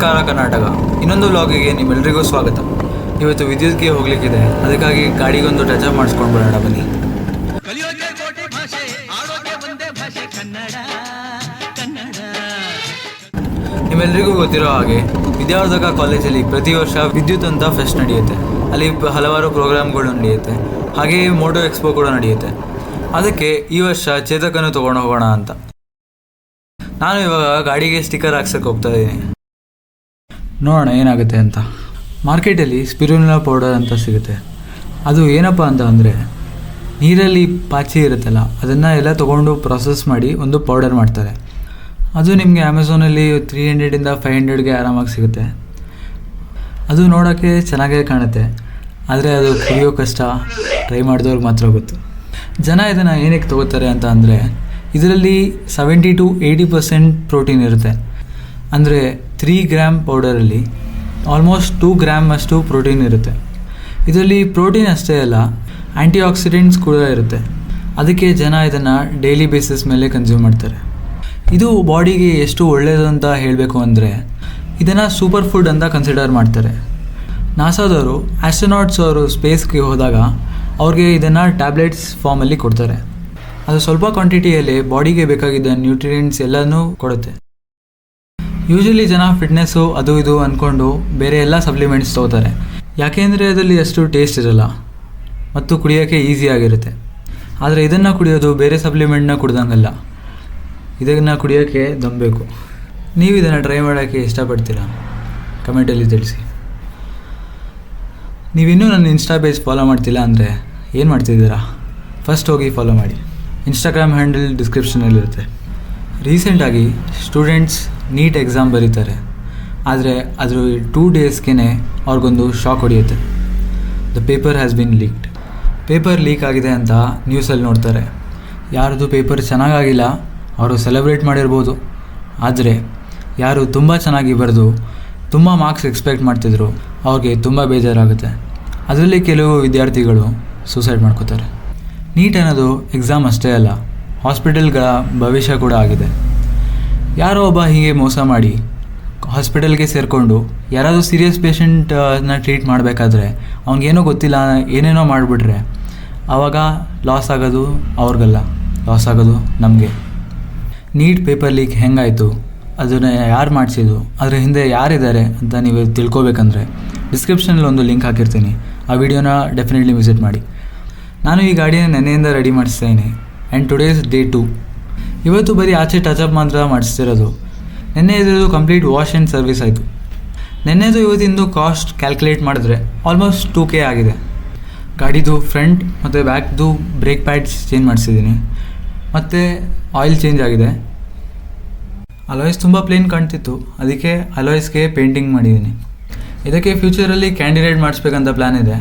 ನಮಸ್ಕಾರ ಕರ್ನಾಟಕ. ಇನ್ನೊಂದು ವ್ಲಾಗಿಗೆ ನಿಮ್ಮೆಲ್ಲರಿಗೂ ಸ್ವಾಗತ. ಇವತ್ತು ವಿದ್ಯುತ್ಗೆ ಹೋಗ್ಲಿಕ್ಕಿದೆ, ಅದಕ್ಕಾಗಿ ಗಾಡಿಗೊಂದು ಟಚ್ ಅಪ್ ಮಾಡಿಸ್ಕೊಂಡು ಬರೋಣ ಬನ್ನಿ. ನಿಮ್ಮೆಲ್ಲರಿಗೂ ಗೊತ್ತಿರೋ ಹಾಗೆ ವಿದ್ಯಾವರ್ಧಕ ಕಾಲೇಜಲ್ಲಿ ಪ್ರತಿ ವರ್ಷ ವಿದ್ಯುತ್ ಅಂತ ಫೆಸ್ಟ್ ನಡೆಯುತ್ತೆ. ಅಲ್ಲಿ ಹಲವಾರು ಪ್ರೋಗ್ರಾಮ್ಗಳು ನಡೆಯುತ್ತೆ, ಹಾಗೆಯೇ ಮೋಟೋ ಎಕ್ಸ್ಪೋ ಕೂಡ ನಡೆಯುತ್ತೆ. ಅದಕ್ಕೆ ಈ ವರ್ಷ ಚೇತಕನ್ನು ತೊಗೊಂಡು ಹೋಗೋಣ ಅಂತ ನಾನು ಇವಾಗ ಗಾಡಿಗೆ ಸ್ಟಿಕ್ಕರ್ ಹಾಕ್ಸಕ್ಕೆ ಹೋಗ್ತಾ ಇದ್ದೀನಿ. ನೋಡೋಣ ಏನಾಗುತ್ತೆ ಅಂತ. ಮಾರ್ಕೆಟಲ್ಲಿ ಸ್ಪಿರುಲಿನಾ ಪೌಡರ್ ಅಂತ ಸಿಗುತ್ತೆ. ಅದು ಏನಪ್ಪ ಅಂತ ಅಂದರೆ, ನೀರಲ್ಲಿ ಪಾಚಿ ಇರುತ್ತಲ್ಲ, ಅದನ್ನು ಎಲ್ಲ ತೊಗೊಂಡು ಪ್ರೊಸೆಸ್ ಮಾಡಿ ಒಂದು ಪೌಡರ್ ಮಾಡ್ತಾರೆ. ಅದು ನಿಮಗೆ ಅಮೆಝಾನಲ್ಲಿ 300ಇಂದ 500ಗೆ ಆರಾಮಾಗಿ ಸಿಗುತ್ತೆ. ಅದು ನೋಡೋಕ್ಕೆ ಚೆನ್ನಾಗೇ ಕಾಣುತ್ತೆ, ಆದರೆ ಅದು ಕುಡಿಯೋ ಕಷ್ಟ, ಟ್ರೈ ಮಾಡಿದವ್ರಿಗೆ ಮಾತ್ರ ಗೊತ್ತು. ಜನ ಇದನ್ನು ಏನಕ್ಕೆ ತೊಗೋತಾರೆ ಅಂತ ಅಂದರೆ, ಇದರಲ್ಲಿ 70 to 80% ಪ್ರೋಟೀನ್ ಇರುತ್ತೆ. ಅಂದರೆ 3 ಗ್ರಾಮ್ ಪೌಡರಲ್ಲಿ ಆಲ್ಮೋಸ್ಟ್ 2 ಗ್ರಾಮ್ ಅಷ್ಟು ಪ್ರೋಟೀನ್ ಇರುತ್ತೆ. ಇದರಲ್ಲಿ ಪ್ರೋಟೀನ್ ಅಷ್ಟೇ ಅಲ್ಲ, ಆ್ಯಂಟಿ ಆಕ್ಸಿಡೆಂಟ್ಸ್ ಕೂಡ ಇರುತ್ತೆ. ಅದಕ್ಕೆ ಜನ ಇದನ್ನು ಡೈಲಿ ಬೇಸಿಸ್ ಮೇಲೆ ಕನ್ಸ್ಯೂಮ್ ಮಾಡ್ತಾರೆ. ಇದು ಬಾಡಿಗೆ ಎಷ್ಟು ಒಳ್ಳೆಯದು ಅಂತ ಹೇಳಬೇಕು ಅಂದರೆ, ಇದನ್ನು ಸೂಪರ್ ಫುಡ್ ಅಂತ ಕನ್ಸಿಡರ್ ಮಾಡ್ತಾರೆ. ನಾಸಾದವರು ಆಸ್ಟ್ರೋನಾಟ್ಸ್ ಅವರು ಸ್ಪೇಸ್ಗೆ ಹೋದಾಗ ಅವ್ರಿಗೆ ಇದನ್ನು ಟ್ಯಾಬ್ಲೆಟ್ಸ್ ಫಾರ್ಮಲ್ಲಿ ಕೊಡ್ತಾರೆ. ಅದು ಸ್ವಲ್ಪ ಕ್ವಾಂಟಿಟಿಯಲ್ಲಿ ಬಾಡಿಗೆ ಬೇಕಾಗಿದ್ದ ನ್ಯೂಟ್ರಿಯೆಂಟ್ಸ್ ಎಲ್ಲನೂ ಕೊಡುತ್ತೆ. ಯೂಶ್ವಲಿ ಜನ ಫಿಟ್ನೆಸ್ಸು ಅದು ಇದು ಅಂದ್ಕೊಂಡು ಬೇರೆ ಎಲ್ಲ ಸಪ್ಲಿಮೆಂಟ್ಸ್ ತೊಗೋತಾರೆ, ಯಾಕೆಂದರೆ ಅದರಲ್ಲಿ ಅಷ್ಟು ಟೇಸ್ಟ್ ಇರೋಲ್ಲ ಮತ್ತು ಕುಡಿಯೋಕ್ಕೆ ಈಸಿಯಾಗಿರುತ್ತೆ. ಆದರೆ ಇದನ್ನು ಕುಡಿಯೋದು ಬೇರೆ ಸಪ್ಲಿಮೆಂಟ್ನ ಕುಡ್ದಂಗಲ್ಲ, ಇದನ್ನು ಕುಡಿಯೋಕ್ಕೆ ದಮ್ಮಬೇಕು. ನೀವು ಇದನ್ನು ಟ್ರೈ ಮಾಡೋಕ್ಕೆ ಇಷ್ಟಪಡ್ತೀರಾ? ಕಮೆಂಟಲ್ಲಿ ತಿಳಿಸಿ. ನೀವಿನ್ನೂ ನನ್ನ ಇನ್ಸ್ಟಾ ಪೇಜ್ ಫಾಲೋ ಮಾಡ್ತಿಲ್ಲ ಅಂದರೆ ಏನು ಮಾಡ್ತಿದ್ದೀರಾ? ಫಸ್ಟ್ ಹೋಗಿ ಫಾಲೋ ಮಾಡಿ. ಇನ್ಸ್ಟಾಗ್ರಾಮ್ ಹ್ಯಾಂಡಲ್ ಡಿಸ್ಕ್ರಿಪ್ಷನಲ್ಲಿರುತ್ತೆ. ರೀಸೆಂಟಾಗಿ ಸ್ಟೂಡೆಂಟ್ಸ್ ನೀಟ್ ಎಕ್ಸಾಮ್ ಬರೀತಾರೆ, ಆದರೆ ಅದ್ರ 2 ಡೇಸ್ಗೆ ಅವ್ರಿಗೊಂದು ಶಾಕ್ ಹೊಡೆಯುತ್ತೆ. The paper has been leaked. Paper leak ಆಗಿದೆ ಅಂತ ನ್ಯೂಸಲ್ಲಿ ನೋಡ್ತಾರೆ. ಯಾರದು ಪೇಪರ್ ಚೆನ್ನಾಗಾಗಿಲ್ಲ ಅವರು ಸೆಲೆಬ್ರೇಟ್ ಮಾಡಿರ್ಬೋದು, ಆದರೆ ಯಾರು ತುಂಬ ಚೆನ್ನಾಗಿ ಬರೆದು ತುಂಬ ಮಾರ್ಕ್ಸ್ ಎಕ್ಸ್ಪೆಕ್ಟ್ ಮಾಡ್ತಿದ್ರು ಅವ್ರಿಗೆ ತುಂಬ ಬೇಜಾರಾಗುತ್ತೆ. ಅದರಲ್ಲಿ ಕೆಲವು ವಿದ್ಯಾರ್ಥಿಗಳು ಸೂಸೈಡ್ ಮಾಡ್ಕೋತಾರೆ. ನೀಟ್ ಅನ್ನೋದು ಎಕ್ಸಾಮ್ ಅಷ್ಟೇ ಅಲ್ಲ, ಹಾಸ್ಪಿಟಲ್ಗಳ ಭವಿಷ್ಯ ಕೂಡ ಆಗಿದೆ. ಯಾರೋ ಒಬ್ಬ ಹೀಗೆ ಮೋಸ ಮಾಡಿ ಹಾಸ್ಪಿಟಲ್ಗೆ ಸೇರಿಕೊಂಡು ಯಾರಾದರೂ ಸೀರಿಯಸ್ ಪೇಷಂಟನ್ನ ಟ್ರೀಟ್ ಮಾಡಬೇಕಾದ್ರೆ ಅವ್ನಿಗೇನೋ ಗೊತ್ತಿಲ್ಲ ಏನೇನೋ ಮಾಡಿಬಿಟ್ರೆ ಆವಾಗ ಲಾಸ್ ಆಗೋದು ಅವ್ರಿಗಲ್ಲ, ಲಾಸ್ ಆಗೋದು ನಮಗೆ. ನೀಟ್ ಪೇಪರ್ ಲೀಕ್ ಹೆಂಗಾಯಿತು, ಅದನ್ನು ಯಾರು ಮಾಡಿಸಿದ್ದು, ಅದರ ಹಿಂದೆ ಯಾರಿದ್ದಾರೆ ಅಂತ ನೀವು ತಿಳ್ಕೊಬೇಕಂದ್ರೆ ಡಿಸ್ಕ್ರಿಪ್ಷನಲ್ಲಿ ಒಂದು ಲಿಂಕ್ ಹಾಕಿರ್ತೀನಿ. ಆ ವಿಡಿಯೋನ ಡೆಫಿನೆಟ್ಲಿ ವಿಸಿಟ್ ಮಾಡಿ. ನಾನು ಈ ಗಾಡಿನ ನೆನ್ನೆಯಿಂದ ರೆಡಿ ಮಾಡಿಸ್ತಾಯಿನಿ ಆ್ಯಂಡ್ ಟುಡೇಸ್ ಡೇ 2. ಇವತ್ತು ಬರೀ ಆಚೆ ಟಚಪ್ ಮಾತ್ರ ಮಾಡಿಸ್ತಿರೋದು. ನೆನ್ನೆ ಇದ್ರದ್ದು ಕಂಪ್ಲೀಟ್ ವಾಶ್ ಆ್ಯಂಡ್ ಸರ್ವಿಸ್ ಆಯಿತು. ನೆನ್ನೆದು ಇವತ್ತಿಂದು ಕಾಸ್ಟ್ ಕ್ಯಾಲ್ಕುಲೇಟ್ ಮಾಡಿದ್ರೆ ಆಲ್ಮೋಸ್ಟ್ 2K ಆಗಿದೆ. ಗಾಡಿದು ಫ್ರಂಟ್ ಮತ್ತು ಬ್ಯಾಕ್ದು ಬ್ರೇಕ್ ಪ್ಯಾಡ್ಸ್ ಚೇಂಜ್ ಮಾಡಿಸಿದ್ದೀನಿ, ಮತ್ತು ಆಯಿಲ್ ಚೇಂಜ್ ಆಗಿದೆ. ಅಲಾಯ್ಸ್ ತುಂಬ ಪ್ಲೇನ್ ಕಾಣ್ತಿತ್ತು, ಅದಕ್ಕೆ ಅಲಾಯ್ಸ್ಗೆ ಪೇಂಟಿಂಗ್ ಮಾಡಿದ್ದೀನಿ. ಇದಕ್ಕೆ ಫ್ಯೂಚರಲ್ಲಿ ಕ್ಯಾಂಡಿಡೇಟ್ ಮಾಡಿಸ್ಬೇಕಂತ ಪ್ಲ್ಯಾನ್ ಇದೆ.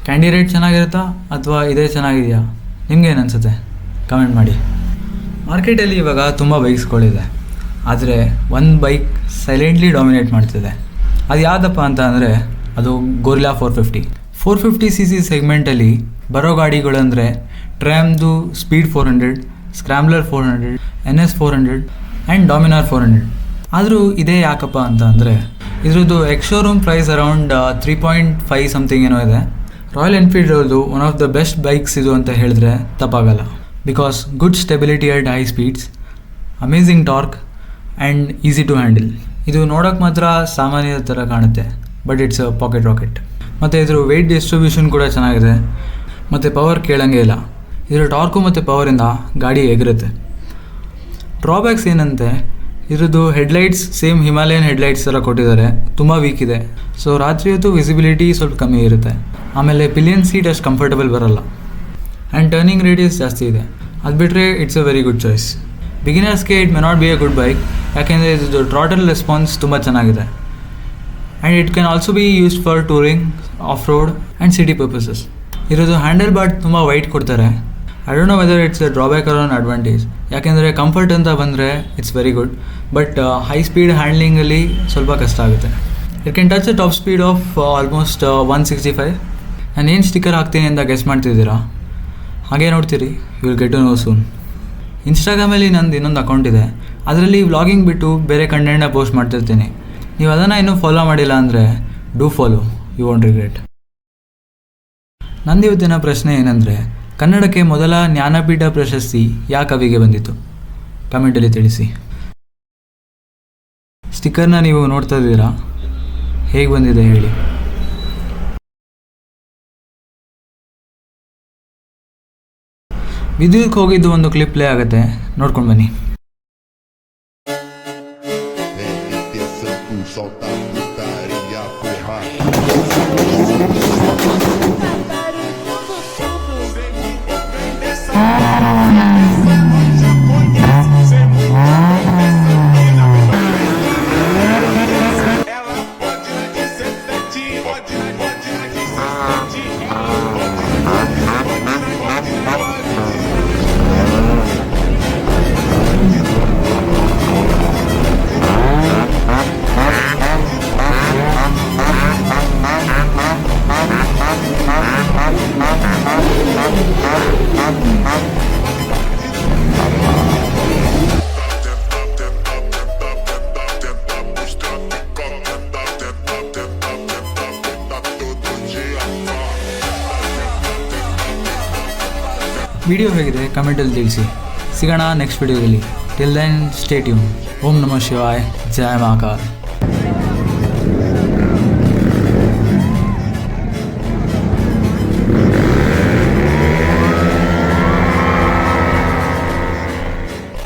ಕ್ಯಾಂಡಿಡೇಟ್ ಚೆನ್ನಾಗಿರುತ್ತಾ ಅಥವಾ ಇದೇ ಚೆನ್ನಾಗಿದೆಯಾ? ನಿಮ್ಗೇನು ಅನಿಸುತ್ತೆ? ಕಮೆಂಟ್ ಮಾಡಿ. ಮಾರ್ಕೆಟಲ್ಲಿ ಇವಾಗ ತುಂಬ ಬೈಕ್ಸ್ಗಳಿದೆ, ಆದರೆ ಒಂದು ಬೈಕ್ ಸೈಲೆಂಟ್ಲಿ ಡಾಮಿನೇಟ್ ಮಾಡ್ತಿದೆ. ಅದು ಯಾವುದಪ್ಪ ಅಂತ ಅಂದರೆ ಅದು ಗೊರಿಲ್ಲಾ 450cc ಸೆಗ್ಮೆಂಟಲ್ಲಿ ಬರೋ ಗಾಡಿಗಳಂದರೆ ಟ್ರ್ಯಾಮ್ದು ಸ್ಪೀಡ್ 400, ಸ್ಕ್ರ್ಯಾಮ್ಲರ್ 400, NS 400 ಆ್ಯಂಡ್ ಡಾಮಿನಾರ್ 400. ಆದರೂ ಇದೇ ಯಾಕಪ್ಪ ಅಂತ ಅಂದರೆ, ಇದ್ರದ್ದು ಎಕ್ಸ್-ಶೋರೂಮ್ ಪ್ರೈಸ್ ಅರೌಂಡ್ 3.5 ಸಮಥಿಂಗ್ ಏನೋ ಇದೆ. ರಾಯಲ್ ಎನ್ಫೀಲ್ಡ್ ಅವ್ರದ್ದು one of the best bikes ಇದು ಅಂತ ಹೇಳಿದ್ರೆ ತಪ್ಪಾಗಲ್ಲ. Because good stability at high speeds, amazing torque and easy to handle. ಇದು ನೋಡೋಕ್ಕೆ ಮಾತ್ರ ಸಾಮಾನ್ಯ ಥರ ಕಾಣುತ್ತೆ, but it's a pocket rocket. ಮತ್ತು ಇದ್ರ ವೆಯ್ಟ್ ಡಿಸ್ಟ್ರಿಬ್ಯೂಷನ್ ಕೂಡ ಚೆನ್ನಾಗಿದೆ, ಮತ್ತು ಪವರ್ ಕೇಳಂಗೆ ಇಲ್ಲ. ಇದರ ಟಾರ್ಕು ಮತ್ತು ಪವರಿಂದ ಗಾಡಿ ಎಗರುತ್ತೆ. ಡ್ರಾಬ್ಯಾಕ್ಸ್ ಏನಂತೆ, ಇದ್ರದ್ದು ಹೆಡ್ಲೈಟ್ಸ್ ಸೇಮ್ ಹಿಮಾಲಯನ್ ಹೆಡ್ಲೈಟ್ಸ್ ಥರ ಕೊಟ್ಟಿದ್ದಾರೆ, ತುಂಬ ವೀಕ್ ಇದೆ. ಸೊ ರಾತ್ರಿ ಹೊತ್ತು ವಿಸಿಬಿಲಿಟಿ ಸ್ವಲ್ಪ ಕಮ್ಮಿ ಇರುತ್ತೆ. ಆಮೇಲೆ ಪಿಲಿಯನ್ ಸೀಟ್ ಅಷ್ಟು ಕಂಫರ್ಟಬಲ್ ಬರೋಲ್ಲ ಆ್ಯಂಡ್ ಟರ್ನಿಂಗ್ ರೇಡಿಯಸ್ ಜಾಸ್ತಿ ಇದೆ. ಅದು ಬಿಟ್ಟರೆ it's a very good choice. ಬಿಗಿನರ್ಸ್ಗೆ it may not be a good bike, ಯಾಕೆಂದರೆ ಇದ್ರದ್ದು ಥ್ರಾಟಲ್ ರೆಸ್ಪಾನ್ಸ್ ತುಂಬ ಚೆನ್ನಾಗಿದೆ. And it can also be used for touring, off road and city purposes. ಇರೋದು ಹ್ಯಾಂಡಲ್ ಬಾರ್ ತುಂಬ ವೈಟ್ ಕೊಡ್ತಾರೆ. I don't know whether it's a drawback or an advantage, ಯಾಕೆಂದರೆ comfort ಅಂತ ಬಂದರೆ it's very good, but high speed ಹ್ಯಾಂಡ್ಲಿಂಗಲ್ಲಿ ಸ್ವಲ್ಪ ಕಷ್ಟ ಆಗುತ್ತೆ. It can touch a top speed of almost 165. ನಾನು ಏನು ಸ್ಟಿಕ್ಕರ್ ಹಾಕ್ತೀನಿ ಅಂತ ಗೆಸ್ ಮಾಡ್ತಿದ್ದೀರಾ? ಹಾಗೆ ನೋಡ್ತೀರಿ, you will get to know soon. ಇನ್ಸ್ಟಾಗ್ರಾಮಲ್ಲಿ ನಂದು ಇನ್ನೊಂದು ಅಕೌಂಟ್ ಇದೆ, ಅದರಲ್ಲಿ ವ್ಲಾಗಿಂಗ್ ಬಿಟ್ಟು ಬೇರೆ ಕಂಟೆಂಟ್ನ ಪೋಸ್ಟ್ ಮಾಡ್ತಿರ್ತೀನಿ. ನೀವು ಅದನ್ನು ಇನ್ನೂ ಫಾಲೋ ಮಾಡಿಲ್ಲ ಅಂದರೆ do follow, you won't regret. ನಂದು ಇವತ್ತಿನ ಪ್ರಶ್ನೆ ಏನಂದರೆ, ಕನ್ನಡಕ್ಕೆ ಮೊದಲ ಜ್ಞಾನಪೀಠ ಪ್ರಶಸ್ತಿ ಯಾವ ಕವಿಗೆ ಬಂದಿತ್ತು? ಕಮೆಂಟಲ್ಲಿ ತಿಳಿಸಿ. ಸ್ಟಿಕ್ಕರ್ನ ನೀವು ನೋಡ್ತಾ ಇದ್ದೀರಾ, ಹೇಗೆ ಬಂದಿದೆ ಹೇಳಿ. ವಿದ್ಯುತ್ ಹೋಗಿದ್ದು ಒಂದು ಕ್ಲಿಪ್ ಪ್ಲೇ ಆಗುತ್ತೆ, ನೋಡ್ಕೊಂಡು ಬನ್ನಿ. ವಿಡಿಯೋ ಹೇಗಿದೆ ಕಮೆಂಟಲ್ಲಿ ತಿಳಿಸಿ. ಸಿಗೋಣ ನೆಕ್ಸ್ಟ್ ವಿಡಿಯೋದಲ್ಲಿ. Till then stay tuned. Om ನಮಃ ಶಿವಾಯ, ಜಯ ಮಹಾಕಾಲ್.